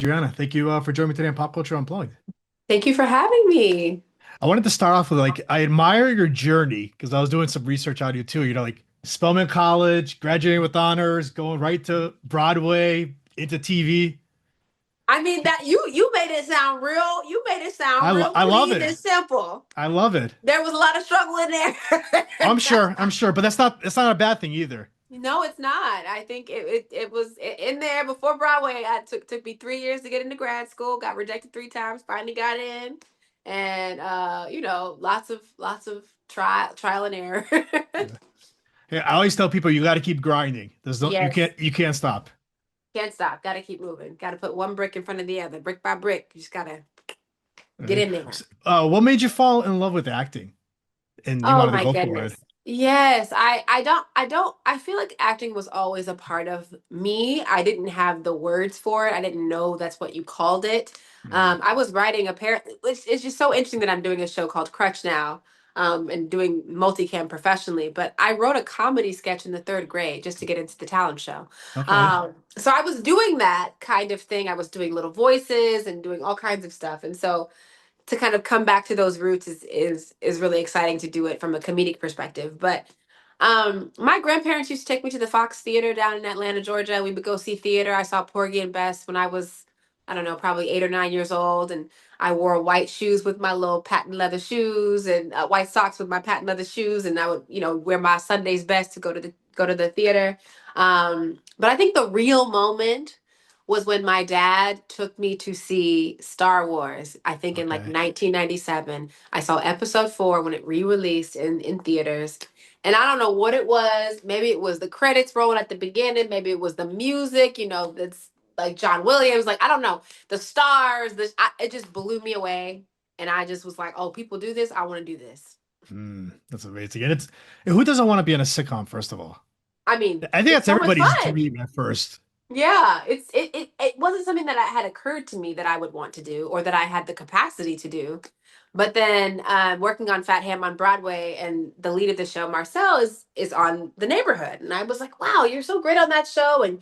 Adrianna, thank you for joining me today on Pop Culture Unplugged. Thank you for having me. I wanted to start off with I admire your journey because I was doing some research on you too. Like Spelman College, graduating with honors, going right to Broadway, into TV. I mean that you made it sound real. You made it sound real I love clean it. and simple. I love it. There was a lot of struggle in there. I'm sure, but it's not a bad thing either. No, it's not. I think it was in there before Broadway. I took me 3 years to get into grad school. Got rejected 3 times. Finally got in, and lots of trial and error. Yeah, I always tell people you got to keep grinding. Yes, You can't stop. can't stop. Got to keep moving. Got to put one brick in front of the other, brick by brick. You just gotta get Okay. in there. What made you fall in love with acting and you Oh wanted to my go for it? goodness. Yes, I feel like acting was always a part of me. I didn't have the words for it. I didn't know that's what you called it. Mm. I was writing it's just so interesting that I'm doing a show called CRUTCH now, and doing multicam professionally, but I wrote a comedy sketch in the third grade just to get into the talent show. Okay. So I was doing that kind of thing. I was doing little voices and doing all kinds of stuff. And so to kind of come back to those roots is really exciting to do it from a comedic perspective. But my grandparents used to take me to the Fox Theater down in Atlanta, Georgia. We would go see theater. I saw Porgy and Bess when I was, I don't know, probably 8 or 9 years old, and I wore white shoes with my little patent leather shoes and white socks with my patent leather shoes, and I would, wear my Sunday's best to go to the theater. But I think the real moment was when my dad took me to see Star Wars, I think in like Okay. 1997. I saw episode 4 when it re-released in theaters. And I don't know what it was. Maybe it was the credits rolling at the beginning. Maybe it was the music, that's like John Williams. Like, I don't know. The stars, it just blew me away. And I just was like, oh, people do this. I want to do this. That's amazing. And who doesn't want to be in a sitcom, first of all? I mean, I think it's that's so much everybody's fun. dream at first. Yeah, it wasn't something that I had occurred to me that I would want to do or that I had the capacity to do. But then working on Fat Ham on Broadway, and the lead of the show, Marcel, is on The Neighborhood, and I was like, wow, you're so great on that show, and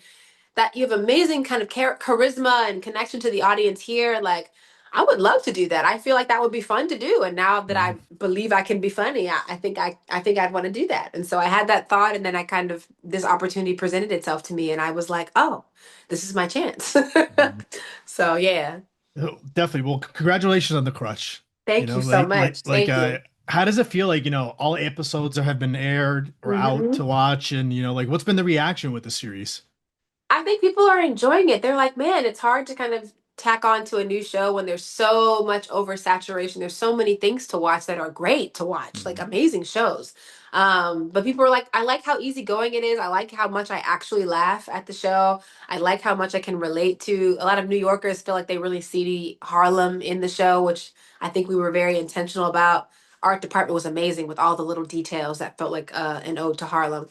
that you have amazing kind of charisma and connection to the audience here. Like, I would love to do that. I feel like that would be fun to do. And now that I Mhm. believe I can be funny, I think I'd want to do that. And so I had that thought, and then I kind of this opportunity presented itself to me, and I was like, oh, this is my chance. Mhm. So yeah, Oh, definitely. Well, congratulations on the crutch. thank you so much. Thank you. How does it feel all episodes have been aired or out Hmm. to watch and what's been the reaction with the series? I think people are enjoying it. They're like, man, it's hard to kind of tack on to a new show when there's so much oversaturation. There's so many things to watch that are great to watch, like Mhm. amazing shows. But people are like, I like how easygoing it is. I like how much I actually laugh at the show. I like how much I can relate to. A lot of New Yorkers feel like they really see Harlem in the show, which I think we were very intentional about. Art department was amazing with all the little details that felt like an ode to Harlem.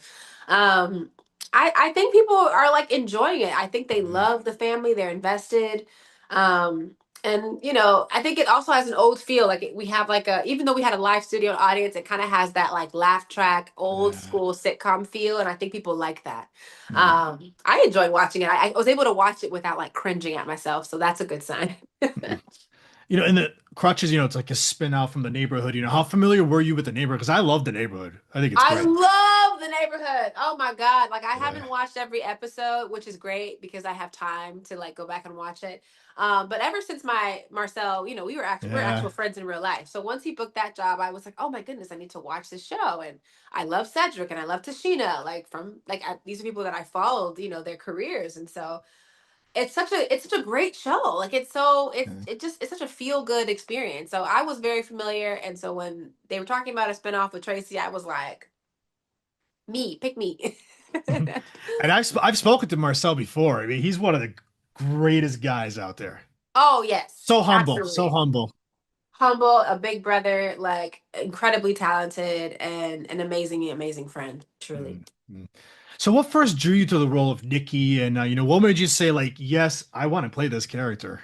Um, I think people are like enjoying it. I think they Mhm. love the family. They're invested. Um, and I think it also has an old feel. Like we have like even though we had a live studio audience, it kind of has that like laugh track, old Yeah. school sitcom feel. And I think people like that. Mhm. I enjoyed watching it. I was able to watch it without like cringing at myself. So that's a good sign. Mhm. In the crutches, it's like a spin out from the neighborhood. How familiar were you with the neighborhood? Because I love the neighborhood. I think it's I great. love the neighborhood. Oh my God. Like I Yeah. haven't watched every episode, which is great because I have time to like go back and watch it. But ever since my Marcel, we're Yeah. actual friends in real life. So once he booked that job, I was like, oh my goodness, I need to watch this show. And I love Cedric and I love Tashina, like from like these are people that I followed, their careers. And so it's such a great show. Like it's such a feel good experience. So I was very familiar. And so when they were talking about a spinoff with Tracy, I was like, pick me. And I've spoken to Marcel before. I mean, he's one of the greatest guys out there. Oh yes, So humble, so absolutely. humble. Humble, a big brother, like incredibly talented and an amazing, amazing friend, truly. Mhm. So, what first drew you to the role of Nikki, and what made you say yes, I want to play this character?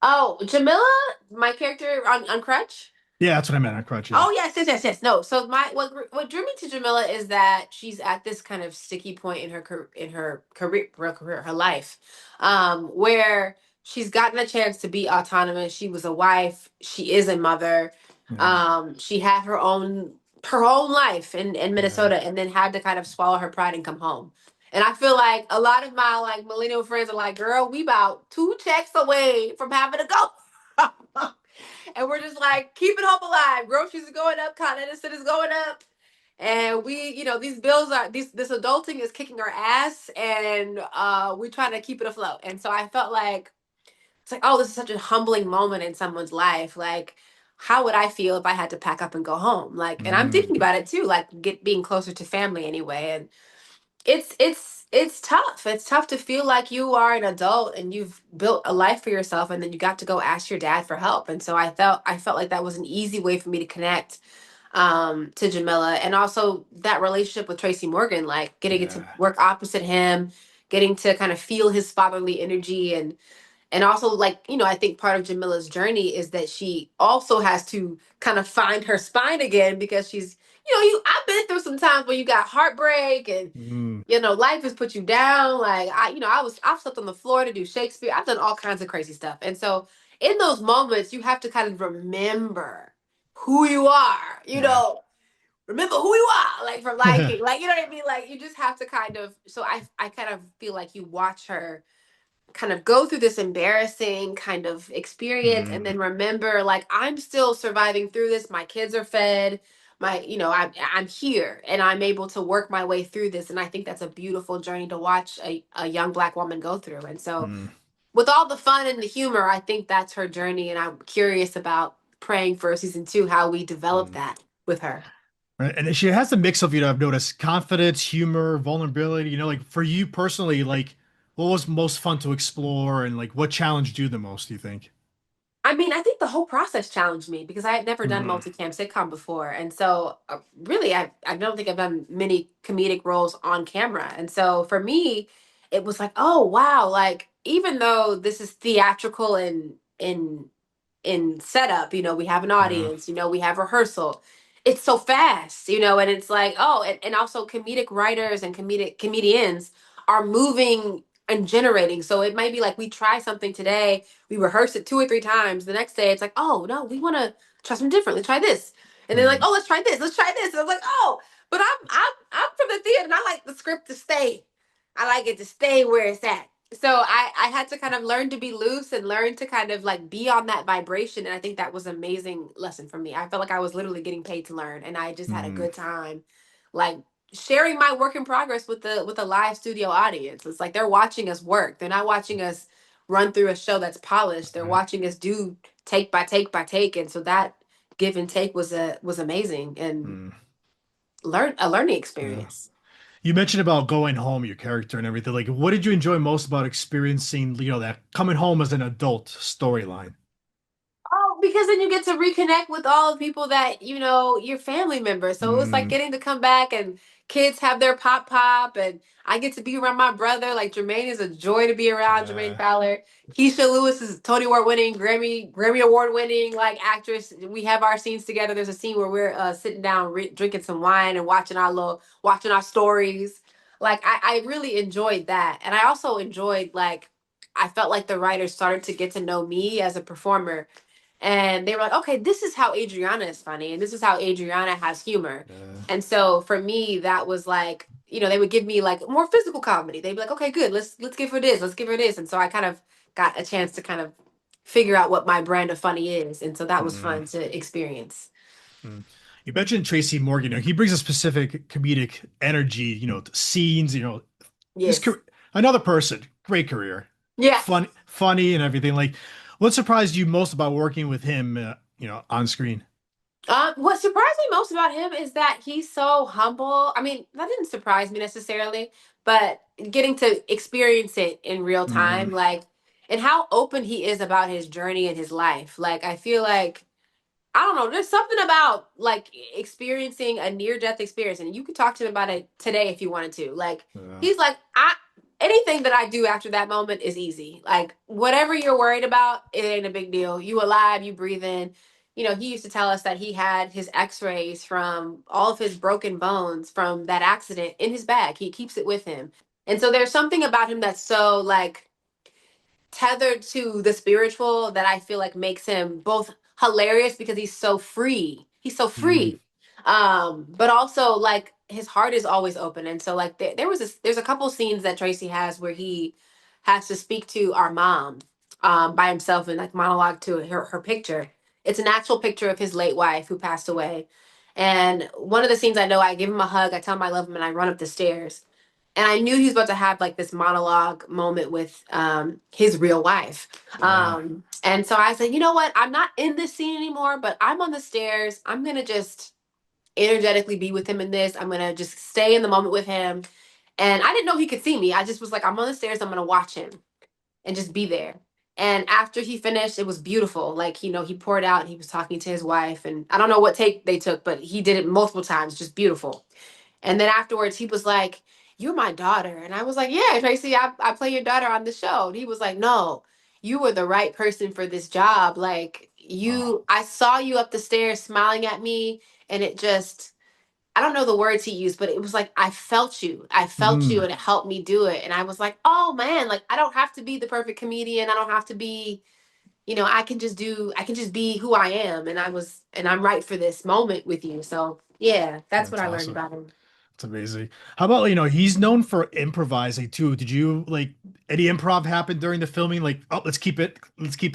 Oh, Jamila, my character on Crutch. Yeah, that's what I meant on Crutch. Yeah. Oh yes, yes, yes, yes. No, so what drew me to Jamila is that she's at this kind of sticky point in her career, her life, where she's gotten a chance to be autonomous. She was a wife. She is a mother. Yeah. She had her own life in Yeah. Minnesota, and then had to kind of swallow her pride and come home. And I feel like a lot of my like millennial friends are like, "Girl, we about 2 checks away from having to go," and we're just like keeping hope alive. Groceries are going up, Con Edison is going up, and we, these bills are this adulting is kicking our ass, and we're trying to keep it afloat. And so I felt like it's like, oh, this is such a humbling moment in someone's life. Like, how would I feel if I had to pack up and go home? Like, and I'm Mm. thinking about it too, like being closer to family anyway. And it's tough. It's tough to feel like you are an adult and you've built a life for yourself, and then you got to go ask your dad for help. And so I felt like that was an easy way for me to connect to Jamila, and also that relationship with Tracy Morgan, like getting to Yeah. work opposite him, getting to kind of feel his fatherly energy. And also, like, I think part of Jamila's journey is that she also has to kind of find her spine again, because she's, I've been through some times where you got heartbreak, and Mm. life has put you down. Like, I've slept on the floor to do Shakespeare. I've done all kinds of crazy stuff. And so in those moments, you have to kind of remember who you are, Yeah. remember who you are, like from Lion King. Like, you know what I mean? Like, you just have to kind of, so I kind of feel like you watch her kind of go through this embarrassing kind of experience, and Mm. then remember, like, I'm still surviving through this. My kids are fed. I'm here, and I'm able to work my way through this. And I think that's a beautiful journey to watch a young Black woman go through. And so Mm. with all the fun and the humor, I think that's her journey. And I'm curious about praying for season 2, how we develop Mm. that with her. Right. And she has a mix of, I've noticed confidence, humor, vulnerability. Like for you personally, like what was most fun to explore and like what challenged you the most, do you think? I mean, I think the whole process challenged me because I had never done Mm. multicam sitcom before. And so, really, I don't think I've done many comedic roles on camera. And so, for me, it was like, oh, wow. Like, even though this is theatrical and in setup, we have an Yeah. audience, we have rehearsal. It's so fast, and it's like, oh, and also comedic writers and comedians are moving and generating. So it might be like we try something today, we rehearse it 2 or 3 times. The next day, it's like, oh no, we want to try something different. Let's try this, and then like, Mm. oh, let's try this. Let's try this. And I'm like, oh, but I'm from the theater, and I like the script to stay. I like it to stay where it's at. So I had to kind of learn to be loose and learn to kind of like be on that vibration. And I think that was an amazing lesson for me. I felt like I was literally getting paid to learn, and I just had a Mm. good time, like sharing my work in progress with the live studio audience. It's like they're watching us work. They're not watching us run through a show that's polished. They're Right. watching us do take by take by take. And so that give and take was amazing, and Mm. learn a learning Yeah. experience. You mentioned about going home, your character and everything. Like, what did you enjoy most about experiencing, that coming home as an adult storyline? Oh, because then you get to reconnect with all the people that, your family members. So it was like Mm. getting to come back, and kids have their pop, and I get to be around my brother. Like, Jermaine is a joy to be around, Jermaine Yeah. Fowler. Keisha Lewis is Tony Award winning, Grammy Award winning, like, actress. We have our scenes together. There's a scene where we're sitting down drinking some wine and watching our stories. Like, I really enjoyed that. And I also enjoyed, like, I felt like the writers started to get to know me as a performer, and they were like, okay, this is how Adrianna is funny, and this is how Adrianna has humor. Yeah. And so for me, that was like, they would give me like more physical comedy. They'd be like, okay, good, let's give her this, let's give her this. And so I kind of got a chance to kind of figure out what my brand of funny is, and so that was Mm. fun to experience. Mm. You mentioned Tracy Morgan. He brings a specific comedic energy, to scenes, his Yes. career, another person, great career, Yeah. funny and everything. Like, what surprised you most about working with him, on screen? What surprised me most about him is that he's so humble. I mean, that didn't surprise me necessarily, but getting to experience it in real time, Mm. like, and how open he is about his journey and his life. Like, I feel like, I don't know, there's something about like experiencing a near death experience, and you could talk to him about it today if you wanted to. Like, Uh, he's like, anything that I do after that moment is easy. Like, whatever you're worried about, it ain't a big deal. You alive, you breathing. He used to tell us that he had his x-rays from all of his broken bones from that accident in his bag. He keeps it with him. And so there's something about him that's so like tethered to the spiritual that I feel like makes him both hilarious because he's so free. He's so Mm, free. But also like his heart is always open. And so like there's a couple scenes that Tracy has where he has to speak to our mom by himself and like monologue to her picture. It's an actual picture of his late wife who passed away. And one of the scenes I know, I give him a hug, I tell him I love him, and I run up the stairs and I knew he was about to have like this monologue moment with his real wife. wow. And so I said, you know what? I'm not in this scene anymore, but I'm on the stairs. I'm gonna just energetically be with him in this. I'm gonna just stay in the moment with him. And I didn't know he could see me. I just was like, I'm on the stairs. I'm gonna watch him and just be there. And after he finished, it was beautiful. Like, he poured out and he was talking to his wife. And I don't know what take they took, but he did it multiple times, just beautiful. And then afterwards, he was like, "You're my daughter." And I was like, "Yeah, Tracy, I play your daughter on the show." And he was like, "No, you were the right person for this job. Like, Wow. I saw you up the stairs smiling at me, and it just, I don't know the words he used, but it was like, I felt you. I felt you, Mm, and it helped me do it." And I was like, "Oh man, like, I don't have to be the perfect comedian. I don't have to be, I can just be who I am. And I'm right for this moment with you." So, yeah, that's what that's I learned awesome. about him. It's amazing. How about, he's known for improvising too. Did you like any improv happen during the filming? Like, oh, let's keep it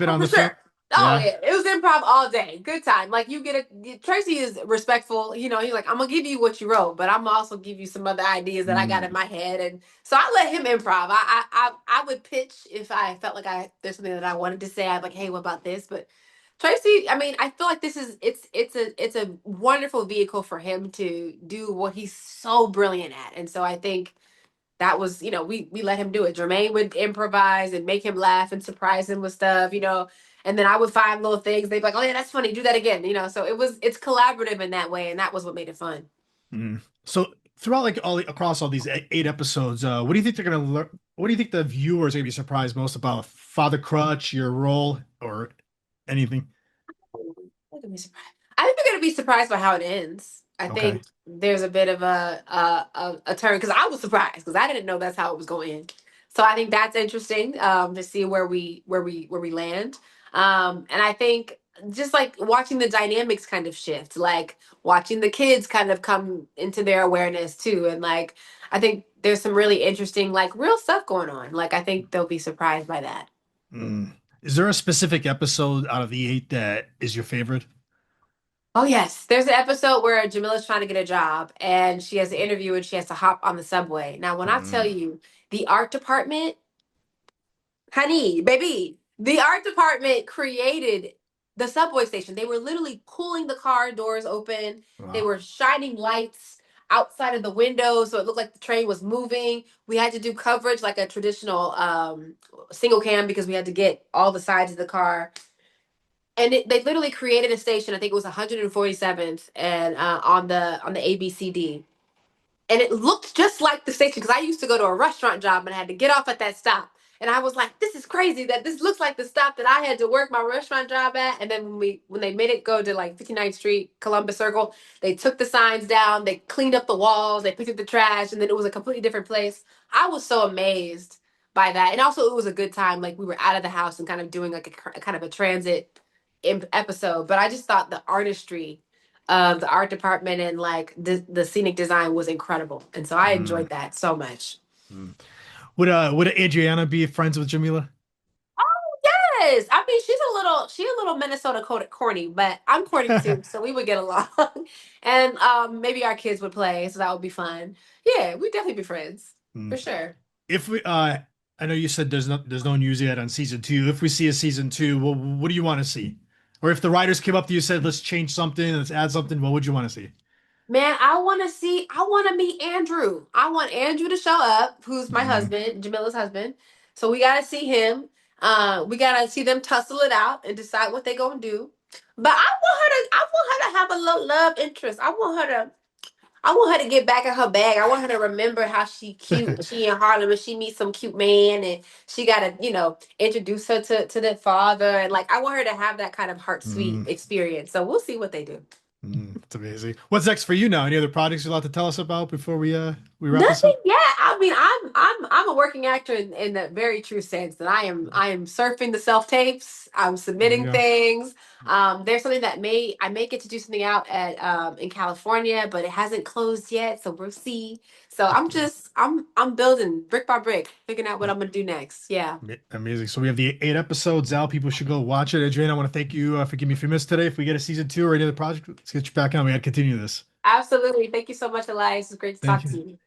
Oh, on for the film. sure. Oh Yeah. yeah, it was improv all day. Good time. Like Tracy is respectful. He's like, I'm gonna give you what you wrote, but I'm gonna also give you some other ideas that I got in Mm, my head, and so I let him improv. I would pitch if I felt like there's something that I wanted to say. I'd like, hey, what about this? But Tracy, I mean, I feel like this is it's a wonderful vehicle for him to do what he's so brilliant at, and so I think that was, we let him do it. Jermaine would improvise and make him laugh and surprise him with stuff, and then I would find little things. They'd be like, "Oh yeah, that's funny. Do that again." So it's collaborative in that way, and that was what made it fun. mm. So throughout like across all these eight episodes, what do you think they're gonna learn? What do you think the viewers are gonna be surprised most about Father Crutch, your role, or anything? They're gonna be surprised. I think they're gonna be surprised by how it ends. I Okay. think there's a bit of a turn because I was surprised because I didn't know that's how it was going to end. So I think that's interesting to see where we land. And I think just like watching the dynamics kind of shift, like watching the kids kind of come into their awareness too, and like I think there's some really interesting like real stuff going on. Like I think they'll be surprised by that. Mm. Is there a specific episode out of the eight that is your favorite? Oh yes, there's an episode where Jamila's trying to get a job and she has an interview and she has to hop on the subway. Now, when I tell Mm. you the art department, honey, baby, the art department created the subway station. They were literally pulling the car doors open. They Wow. were shining lights outside of the windows so it looked like the train was moving. We had to do coverage like a traditional single cam because we had to get all the sides of the car, and they literally created a station. I think it was 147th and on the ABCD, and it looked just like the station because I used to go to a restaurant job and I had to get off at that stop. And I was like, this is crazy that this looks like the stop that I had to work my restaurant job at. And then when they made it go to like 59th Street, Columbus Circle, they took the signs down, they cleaned up the walls, they picked up the trash, and then it was a completely different place. I was so amazed by that. And also it was a good time. Like we were out of the house and kind of doing like a kind of a transit episode. But I just thought the artistry of the art department and like the scenic design was incredible, and so I Mm. enjoyed that so much. Mm. Would Adriana be friends with Jamila? Yes, I mean she's a little Minnesota corny, but I'm corny too, so we would get along, and maybe our kids would play, so that would be fun. Yeah, we'd definitely be friends for Mm. sure. If we, I know you said there's no news yet on season two. If we see a season two, what do you want to see? Or if the writers came up to you and said, let's change something, let's add something, what would you want to see? Man, I want to meet Andrew. I want Andrew to show up, who's my Mm, husband, Jamila's husband. So we got to see him. We got to see them tussle it out and decide what they going to do. But I want her to have a little love interest. I want her to get back in her bag. I want her to remember how she cute when she in Harlem and she meets some cute man and she got to, introduce her to the father. And like, I want her to have that kind of heart sweet mm, experience. So we'll see what they do. it's amazing. What's next for you now? Any other projects you're allowed to tell us about before we wrap this Nothing up? yet. I mean, I'm a working actor in the very true sense that I am surfing the self tapes. I'm There you submitting go. things. There's something that I may get to do something out at in California, but it hasn't closed yet, so we'll see. So I'm building brick by brick, figuring out what I'm gonna do next. Yeah, Amazing. So we have the 8 episodes out. People should go watch it. Adrian, I want to thank you for giving me a few minutes today. If we get a season two or any other project, let's get you back on. We got to continue this. absolutely. Thank you so much, Elias. It's great to Thank talk you. to you.